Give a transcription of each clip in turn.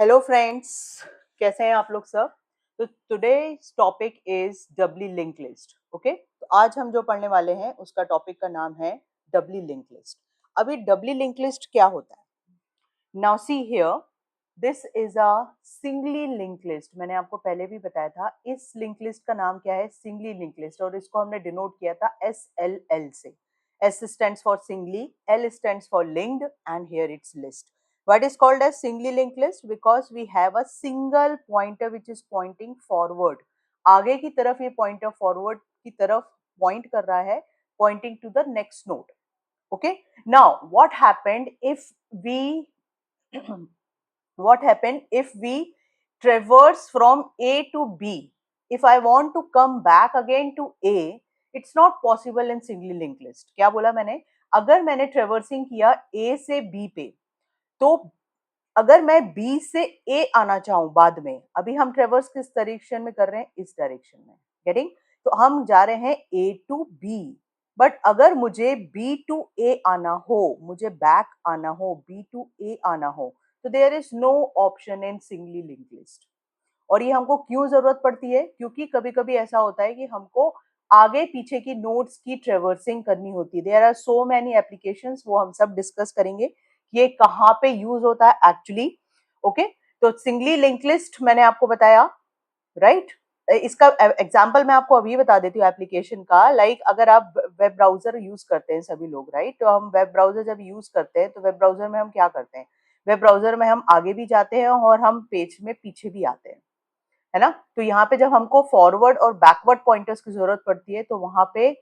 Hello friends, कैसे हैं आप लोग सब। तो today's topic is doubly link list. Okay, तो आज हम जो पढ़ने वाले हैं उसका टॉपिक का नाम है डबली लिंक लिस्ट। अभी डबली लिंक लिस्ट क्या होता है? Now see here, this is a singly link list. मैंने आपको पहले भी बताया था इस लिंक लिस्ट का नाम क्या है, सिंगली लिंक लिस्ट, और इसको हमने डिनोट किया था SLL से। S stands for singly, L stands for linked, and here it's list. What is called as singly linked list? Because we have a single pointer which is pointing forward. आगे की तरफ ये pointer forward की तरफ point कर रहा है, pointing to the next node. Okay. Now, what happened if we what happened if we traverse from A to B? If I want to come back again to A, it's not possible in singly linked list. क्या बोला मैंने? अगर मैंने traversing किया A से B पे, तो अगर मैं B से A आना चाहूं बाद में, अभी हम ट्रेवर्स किस डायरेक्शन में कर रहे हैं? इस डायरेक्शन में। गेटिंग? तो हम जा रहे हैं A टू B, बट अगर मुझे B टू A आना हो, मुझे बैक आना हो, B टू A आना हो, तो there is no option in singly link list. और ये हमको क्यों जरूरत पड़ती है? क्योंकि कभी कभी ऐसा होता है कि हमको आगे पीछे की नोड्स की ट्रेवर्सिंग करनी होती है। There are so many applications, वो हम सब डिस्कस करेंगे कि ये कहाँ पे यूज होता है एक्चुअली। ओके, तो सिंगली लिंक लिस्ट मैंने आपको बताया, राइट? इसका एग्जांपल मैं आपको अभी बता देती हूँ एप्लीकेशन का। लाइक अगर आप वेब ब्राउजर यूज करते हैं सभी लोग, राइट? तो हम वेब ब्राउजर जब यूज करते हैं तो वेब ब्राउजर में हम क्या करते हैं? वेब ब्राउजर में हम आगे भी जाते हैं और हम पेज में पीछे भी आते हैं, है ना? तो यहाँ पे जब हमको फॉरवर्ड और बैकवर्ड पॉइंटर्स की जरूरत पड़ती है, तो वहां पे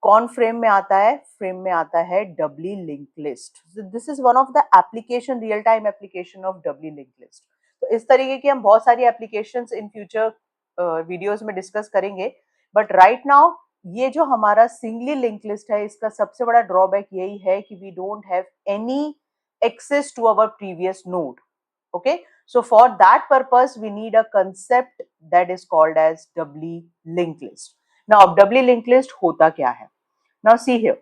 कौन फ्रेम में आता है? फ्रेम में आता है doubly link list. This is one of the application, real time application of doubly link list. तो इस तरीके की हम बहुत सारी एप्लीकेशंस इन फ्यूचर वीडियोस में डिस्कस करेंगे, बट राइट नाउ ये जो हमारा सिंगली लिंक लिस्ट है, इसका सबसे बड़ा ड्रॉबैक यही है कि we don't have any access to our previous node. Okay, so for that purpose we need a concept that is called as doubly linked list. Now doubly linked list होता क्या है? Now see here,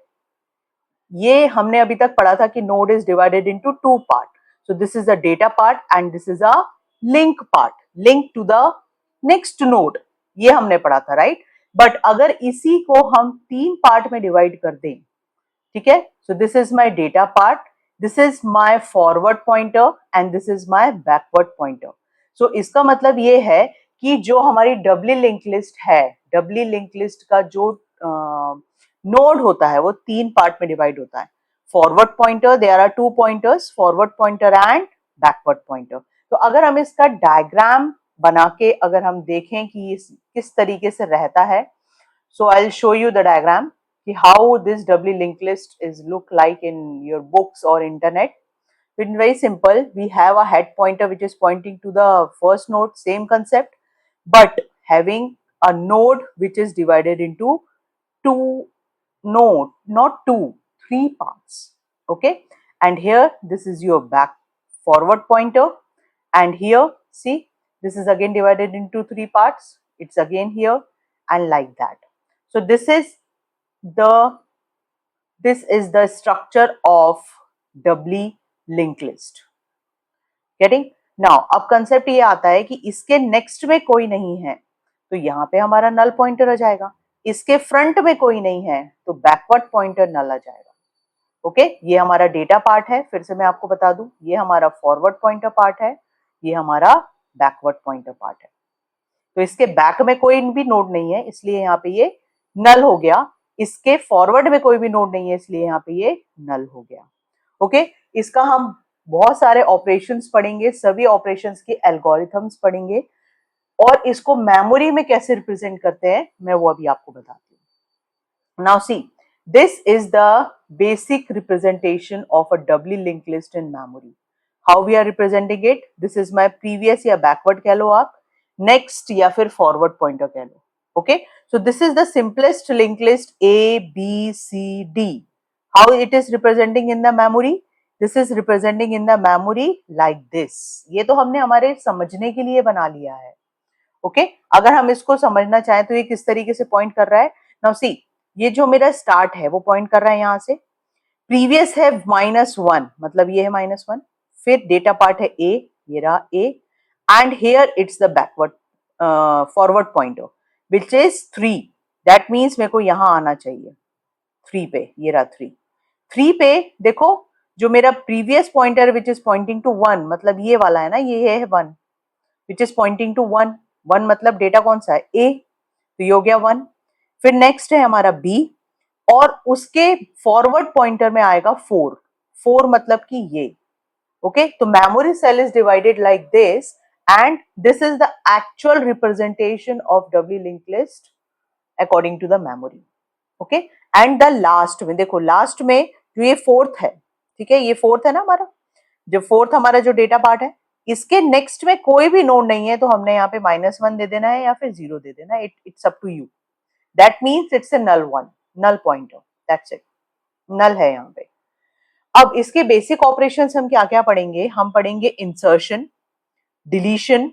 ये हमने अभी तक पढ़ा था कि node is divided into two part. So this is the data part and this is a link part, link to the next node. ये हमने पढ़ा था, right? But अगर इसी को हम तीन पार्ट में डिवाइड कर दें, ठीक है? So this is my data part, this is my forward pointer and this is my backward pointer. So इसका मतलब ये है कि जो हमारी डबली लिंक लिस्ट है, डबली लिंक लिस्ट का जो नोड होता है वो तीन पार्ट में डिवाइड होता है। Forward pointer, there are two pointers, forward pointer and backward pointer. तो अगर हम इसका डायग्राम बना के अगर हम देखें कि किस तरीके से रहता है, so I'll show you the diagram how this doubly linked list is look like in your books or internet. It's very simple. We have a head pointer which is pointing to the first node, same concept, but having a node which is divided into two node, not two, three parts. Okay, and here this is your back forward pointer, and here see this is again divided into three parts. It's again here and like that. So this is the structure of doubly linked list. Getting? Now अब concept ये आता है कि इसके next में कोई नहीं है तो यहाँ पे हमारा नल पॉइंटर आ जाएगा, इसके फ्रंट में कोई नहीं है तो बैकवर्ड पॉइंटर नल आ जाएगा। ओके, ये हमारा डेटा पार्ट है। फिर से मैं आपको बता दूं, ये हमारा फॉरवर्ड पॉइंटर पार्ट है, ये हमारा बैकवर्ड पॉइंटर पार्ट है। तो इसके बैक में कोई भी नोड नहीं है इसलिए यहाँ पे ये नल हो गया, इसके फॉरवर्ड में कोई भी नोड नहीं है इसलिए यहाँ पे ये नल हो गया। ओके, इसका हम बहुत सारे ऑपरेशंस पढ़ेंगे, सभी ऑपरेशंस के एल्गोरिथम्स पढ़ेंगे, और इसको मेमोरी में कैसे रिप्रेजेंट करते हैं मैं वो अभी आपको बताती हूँ। Now see, this is the basic representation of a doubly link list in memory. How we are representing it? This is my previous या बैकवर्ड कह लो आप, नेक्स्ट या फिर फॉरवर्ड पॉइंटर कह लो। Okay, so this is the simplest link list A B C D. How it is representing in the memory? This is representing in the memory like this. ये तो हमने हमारे समझने के लिए बना लिया है। ओके, अगर हम इसको समझना चाहें तो ये किस तरीके से पॉइंट कर रहा है? नाउ सी, ये जो मेरा स्टार्ट है वो पॉइंट कर रहा है यहाँ से, प्रीवियस है -1 मतलब ये है -1, फिर डेटा पार्ट है A, ये रहा A, and here it's the backward forward pointer which is 3. That means मेरे को यहाँ आना चाहिए 3 पे, ये रहा 3 पे। देखो जो मेरा previous pointer which is pointing to 1, मतलब ये वाला है ना, ये है 1 विच इज पॉइंटिंग टू 1, 1 मतलब डेटा कौन सा है A, तो ये हो गया 1। फिर नेक्स्ट है हमारा B, और उसके फॉरवर्ड पॉइंटर में आएगा 4, 4 मतलब कि ये, ओके। तो memory cell is divided like this, and this is the actual representation of doubly link list according to the memory, okay. And the last में देखो, लास्ट में जो ये फोर्थ है, ठीक है, ये फोर्थ है ना हमारा, जो फोर्थ हमारा जो डेटा पार्ट है, इसके नेक्स्ट में कोई भी नोड नहीं है, तो हमने यहाँ पे -1 दे देना है या फिर 0 दे देना है, it's up to you. That means it's a null one, null pointer, that's it, null है यहाँ पे। अब इसके बेसिक ऑपरेशंस हम क्या क्या पढ़ेंगे, हम पढ़ेंगे इंसर्शन, डिलीशन,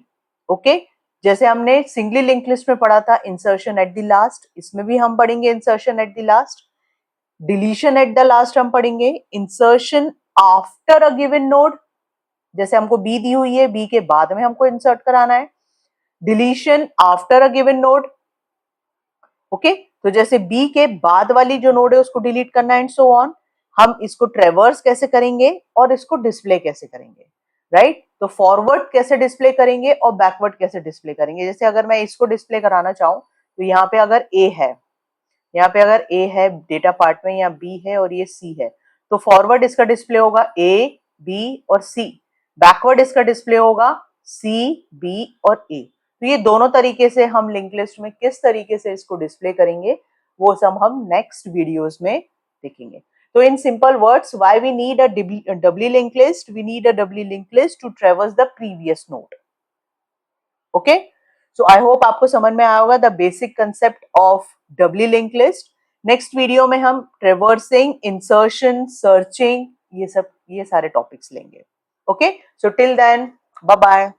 ओके। जैसे हमने सिंगली लिंक लिस्ट में पढ़ा था इंसर्शन एट द लास्ट, इसमें भी हम पढ़ेंगे insertion at the last. Deletion at the last हम पढ़ेंगे, insertion after a given node, जैसे हमको बी दी हुई है, बी के बाद में हमको इंसर्ट कराना है, deletion after a given node, okay. तो जैसे बी के बाद वाली जो नोड है उसको डिलीट करना एंड सो ऑन। हम इसको ट्रेवर्स कैसे करेंगे और इसको डिस्प्ले कैसे करेंगे, राइट। तो फॉरवर्ड कैसे डिस्प्ले करेंगे और बैकवर्ड कैसे डिस्प्ले करेंगे। जैसे अगर मैं इसको डिस्प्ले कराना चाहूँ, तो यहाँ पे अगर ए है, यहाँ पे अगर ए है डेटा पार्ट में, या बी है और ये सी है, तो फॉरवर्ड इसका डिस्प्ले होगा ए, बी और सी, बैकवर्ड इसका डिस्प्ले होगा सी, बी और ए। तो ये दोनों तरीके से हम लिंक लिस्ट में किस तरीके से इसको डिस्प्ले करेंगे, वो सब हम नेक्स्ट वीडियोस में देखेंगे। तो in simple words, why we need a doubly link list, we need a doubly link list to traverse the previous node, okay. So I hope आपको समझ में आया होगा the basic concept of doubly link list. Next video में हम traversing, insertion, searching, ये सारे topics लेंगे, ओके। So till then, bye bye.